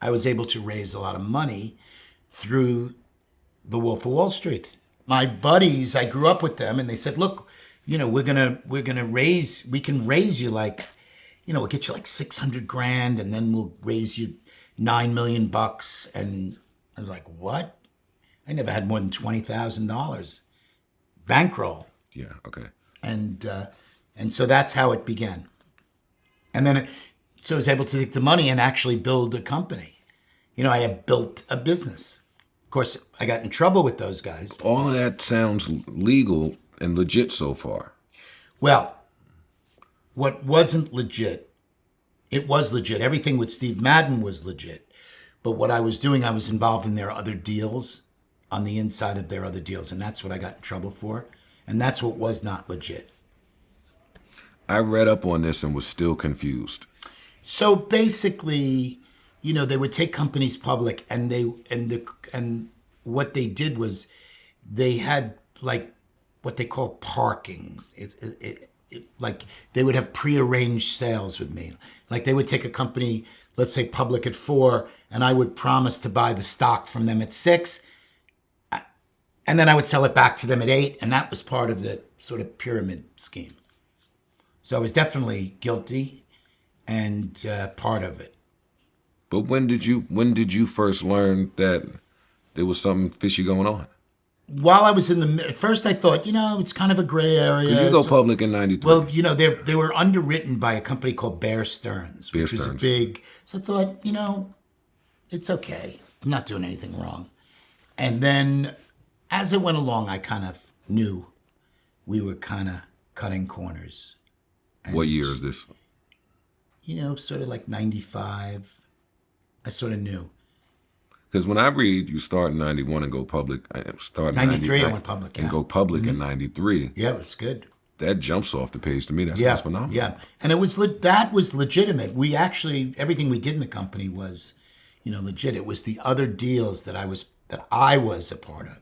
I was able to raise a lot of money through the Wolf of Wall Street. My buddies, I grew up with them, and they said, "Look, we can raise you like, we'll get you like 600 grand, and then we'll raise you $9 million bucks." And I was like, "What?" I never had more than $20,000 bankroll. Yeah. Okay. And so that's how it began. And then so I was able to take the money and actually build a company. I had built a business. Of course, I got in trouble with those guys. All of that sounds legal and legit so far. Well, what wasn't legit, it was legit. Everything with Steve Madden was legit. But what I was doing, I was involved in their other deals, on the inside of their other deals. And that's what I got in trouble for. And that's what was not legit. I read up on this and was still confused. So basically, they would take companies public, and what they did was they had like what they call parkings. Like they would have prearranged sales with me. Like they would take a company, let's say public at 4, and I would promise to buy the stock from them at 6, and then I would sell it back to them at 8, and that was part of the sort of pyramid scheme. So I was definitely guilty and part of it. But when did you first learn that there was something fishy going on? While I was at first I thought, it's kind of a gray area. Because you go public in 93. Well, they were underwritten by a company called Bear Stearns, which was a big, so I thought, it's okay. I'm not doing anything wrong. And then as it went along, I kind of knew we were kind of cutting corners. And, what year is this? Sort of like 95. I sort of knew. Because when I read you start in 91 and go public, I start in 93, I went public, and go public in 93. Yeah, it was good. That jumps off the page to me. That's phenomenal. Yeah, and that was legitimate. We actually, everything we did in the company was, legit. It was the other deals that I was a part of.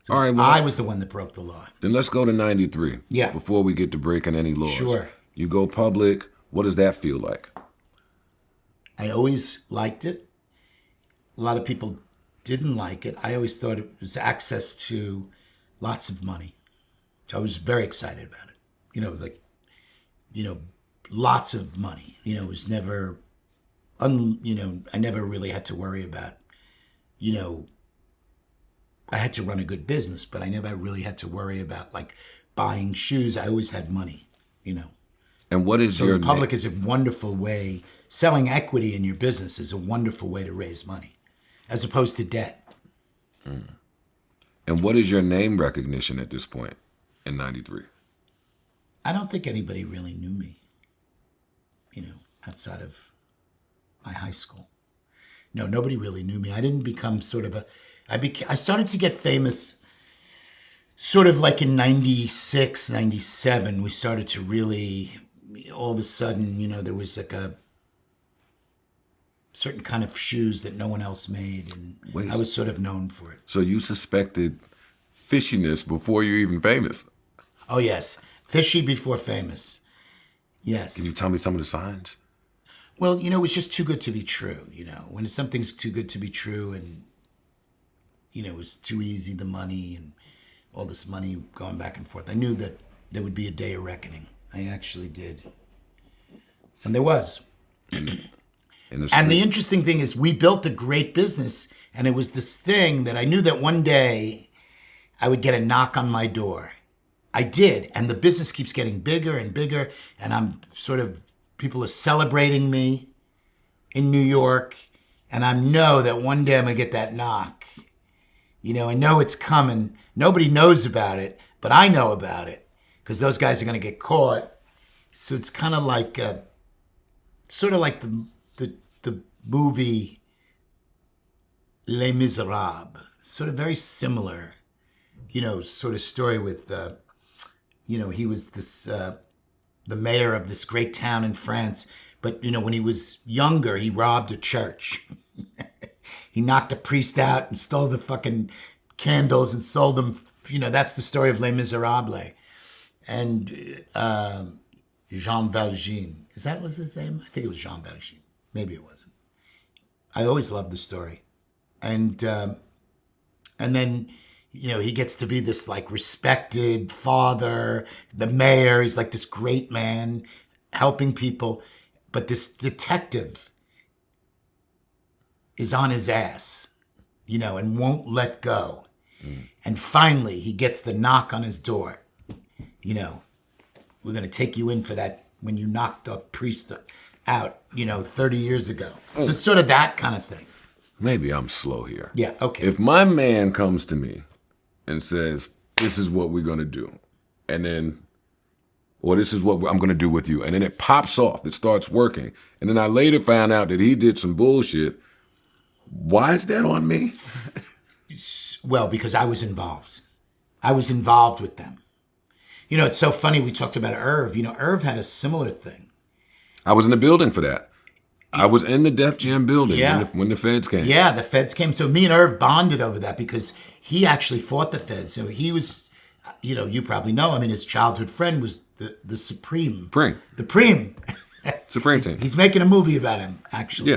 So all right, well, I was the one that broke the law. Then let's go to 93. Yeah. Before we get to breaking any laws. Sure. You go public. What does that feel like? I always liked it. A lot of people didn't like it. I always thought it was access to lots of money. So I was very excited about it. Lots of money. It was never, I never really had to worry about, I had to run a good business, but I never really had to worry about like buying shoes. I always had money, And what is your public is a wonderful way. Selling equity in your business is a wonderful way to raise money, as opposed to debt. And what is your name recognition at this point in 93? I don't think anybody really knew me, outside of my high school. No, nobody really knew me. I didn't become I started to get famous sort of like in 96, 97. We started to really, all of a sudden, there was like a certain kind of shoes that no one else made, and I was sort of known for it. So you suspected fishiness before you're even famous? Oh, yes. Fishy before famous. Yes. Can you tell me some of the signs? Well, it was just too good to be true, When something's too good to be true and, it was too easy, the money and all this money going back and forth. I knew that there would be a day of reckoning. I actually did. And there was. And the interesting thing is we built a great business, and it was this thing that I knew that one day I would get a knock on my door. I did, and the business keeps getting bigger and bigger, and I'm people are celebrating me in New York, and I know that one day I'm going to get that knock. I know it's coming. Nobody knows about it, but I know about it because those guys are going to get caught. So it's kind of like, the movie Les Miserables, sort of very similar, sort of story with, he was this, the mayor of this great town in France. But, when he was younger, he robbed a church. He knocked a priest out and stole the fucking candles and sold them. That's the story of Les Miserables. And Jean Valjean, was his name? I think it was Jean Valjean. Maybe it wasn't. I always loved the story. And then, he gets to be this like respected father, the mayor. He's like this great man helping people. But this detective is on his ass, and won't let go. And finally, he gets the knock on his door. We're going to take you in for that when you knocked a priest out, 30 years ago. So it's sort of that kind of thing. Maybe I'm slow here. Yeah, okay. If my man comes to me and says, this is what we're going to do, and then, or this is what I'm going to do with you, and then it pops off, it starts working, and then I later found out that he did some bullshit, why is that on me? Well, because I was involved. I was involved with them. It's so funny. We talked about Irv. Irv had a similar thing. I was in the building for that. I was in the Def Jam building Yeah. when the feds came. Yeah, the feds came. So me and Irv bonded over that because he actually fought the feds. So he was, you probably know. I mean, his childhood friend was the Supreme. The Preem. Supreme team. He's making a movie about him, actually. Yeah.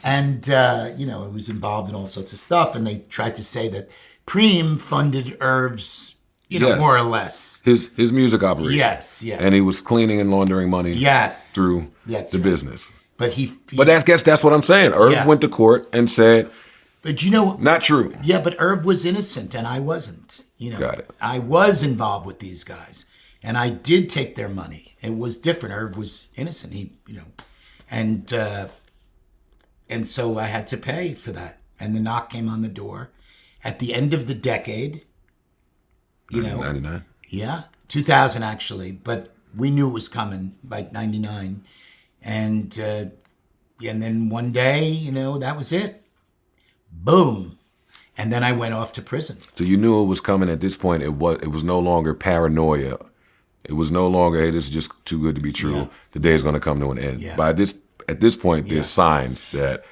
And, he was involved in all sorts of stuff. And they tried to say that Preem funded Irv's, Yes. more or less. His music operation. Yes. And he was cleaning and laundering money through That's the right. business. But But that's what I'm saying. Irv went to court and said, but not true. Yeah, but Irv was innocent and I wasn't. Got it. I was involved with these guys and I did take their money. It was different. Irv was innocent. And so I had to pay for that. And the knock came on the door at the end of the decade. 99. Yeah, 2000 actually, but we knew it was coming by 99. And then one day, that was it. Boom. And then I went off to prison. So you knew it was coming at this point. It was no longer paranoia. It was no longer, hey, this is just too good to be true. Yeah. The day is going to come to an end. Yeah. At this point, there's signs that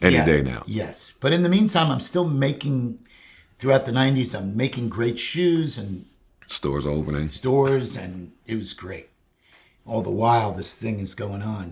any day now. Yes. But in the meantime, I'm still making, throughout the 90s, I'm making great shoes and Stores opening. stores, and it was great. All the while, this thing is going on,